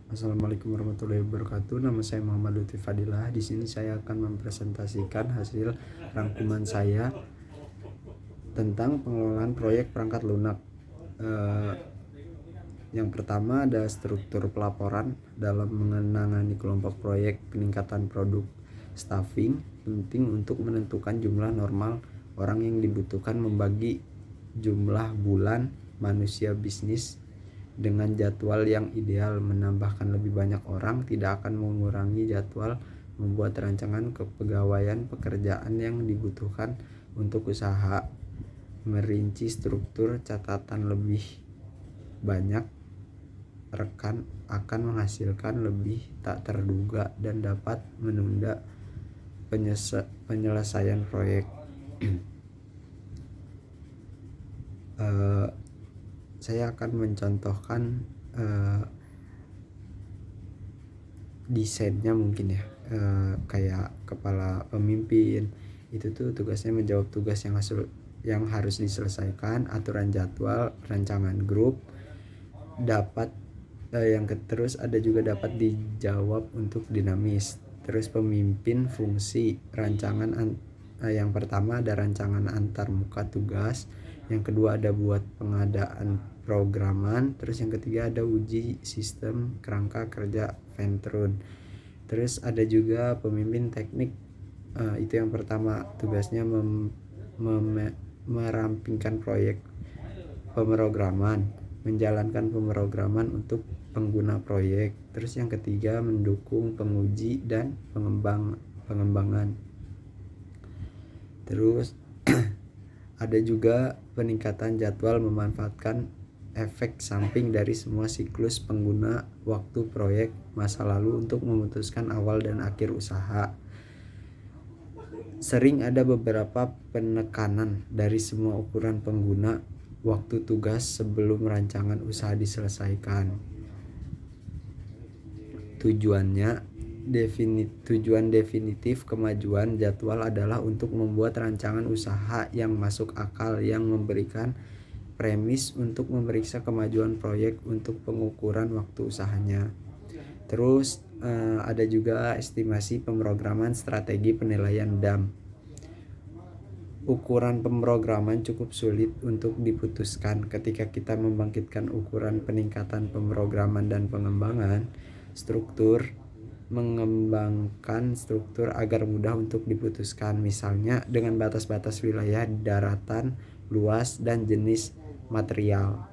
Assalamualaikum warahmatullahi wabarakatuh. Nama saya Muhammad Lutfi Fadilah. Di sini saya akan mempresentasikan hasil rangkuman saya tentang pengelolaan proyek perangkat lunak. Yang pertama ada struktur pelaporan dalam menangani kelompok proyek peningkatan produk. Staffing penting untuk menentukan jumlah normal orang yang dibutuhkan, membagi jumlah bulan manusia bisnis dengan jadwal yang ideal. Menambahkan lebih banyak orang tidak akan mengurangi jadwal. Membuat rancangan kepegawaian pekerjaan yang dibutuhkan untuk usaha. Merinci struktur catatan lebih banyak rekan akan menghasilkan lebih tak terduga dan dapat menunda penyelesaian proyek. Saya akan mencontohkan desainnya mungkin ya, kayak kepala pemimpin itu tuh tugasnya menjawab tugas yang harus diselesaikan, aturan jadwal, rancangan grup dapat terus ada juga dapat dijawab untuk dinamis. Terus pemimpin fungsi rancangan yang pertama ada rancangan antar muka tugas, yang kedua ada buat pengadaan programan, terus yang ketiga ada uji sistem kerangka kerja Ventron. Terus ada juga pemimpin teknik, itu yang pertama tugasnya merampingkan proyek pemrograman, menjalankan pemrograman untuk pengguna proyek. Terus yang ketiga mendukung penguji dan pengembangan. Terus ada juga peningkatan jadwal, memanfaatkan efek samping dari semua siklus pengguna waktu proyek masa lalu untuk memutuskan awal dan akhir usaha. Sering ada beberapa penekanan dari semua ukuran pengguna waktu tugas sebelum rancangan usaha diselesaikan. Tujuan definitif kemajuan jadwal adalah untuk membuat rancangan usaha yang masuk akal, yang memberikan premis untuk memeriksa kemajuan proyek untuk pengukuran waktu usahanya. Terus ada juga estimasi pemrograman strategi penilaian DAM. Ukuran pemrograman cukup sulit untuk diputuskan. Ketika kita membangkitkan ukuran peningkatan pemrograman dan pengembangan struktur, mengembangkan struktur agar mudah untuk diputuskan, misalnya dengan batas-batas wilayah, daratan, luas, dan jenis material.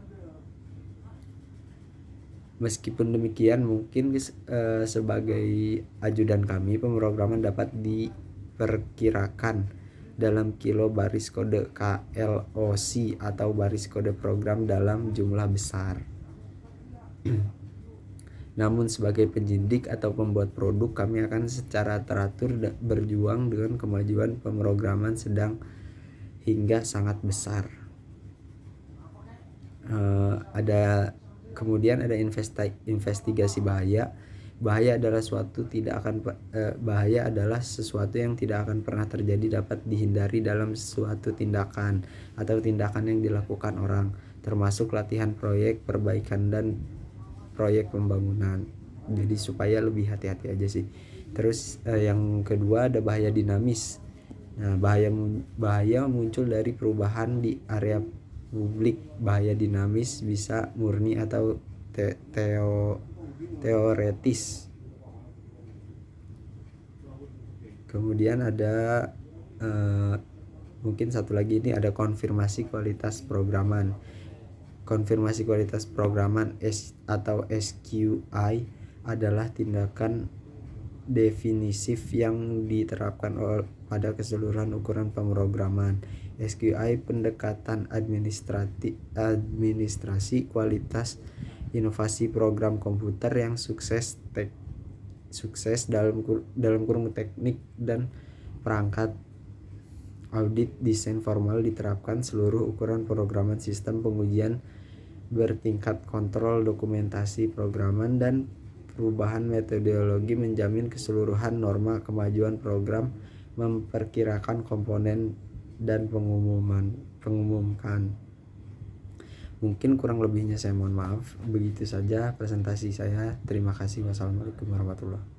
Meskipun demikian, mungkin sebagai ajudan kami, pemrograman dapat diperkirakan dalam kilo baris kode KLOC atau baris kode program dalam jumlah besar. Namun sebagai penyidik atau pembuat produk, kami akan secara teratur berjuang dengan kemajuan pemrograman sedang hingga sangat besar. Kemudian ada investigasi bahaya. Bahaya adalah sesuatu yang tidak akan pernah terjadi, dapat dihindari dalam suatu tindakan atau tindakan yang dilakukan orang, termasuk latihan proyek perbaikan dan proyek pembangunan. Jadi supaya lebih hati-hati aja sih. Terus yang kedua ada bahaya dinamis. Nah, bahaya muncul dari perubahan di area publik. Bahaya dinamis bisa murni atau teoretis. Kemudian ada mungkin satu lagi, ini ada konfirmasi kualitas programan. Konfirmasi kualitas programan atau SQI adalah tindakan definisif yang diterapkan pada keseluruhan ukuran pemrograman. SQI pendekatan administrasi kualitas inovasi program komputer yang sukses dalam kurung teknik dan perangkat. Audit desain formal diterapkan seluruh ukuran pemrograman, sistem pengujian bertingkat, kontrol dokumentasi programan, dan perubahan metodologi menjamin keseluruhan norma kemajuan program, memperkirakan komponen dan pengumumkan. Mungkin kurang lebihnya saya mohon maaf. Begitu saja presentasi saya. Terima kasih. Wassalamualaikum warahmatullahi wabarakatuh.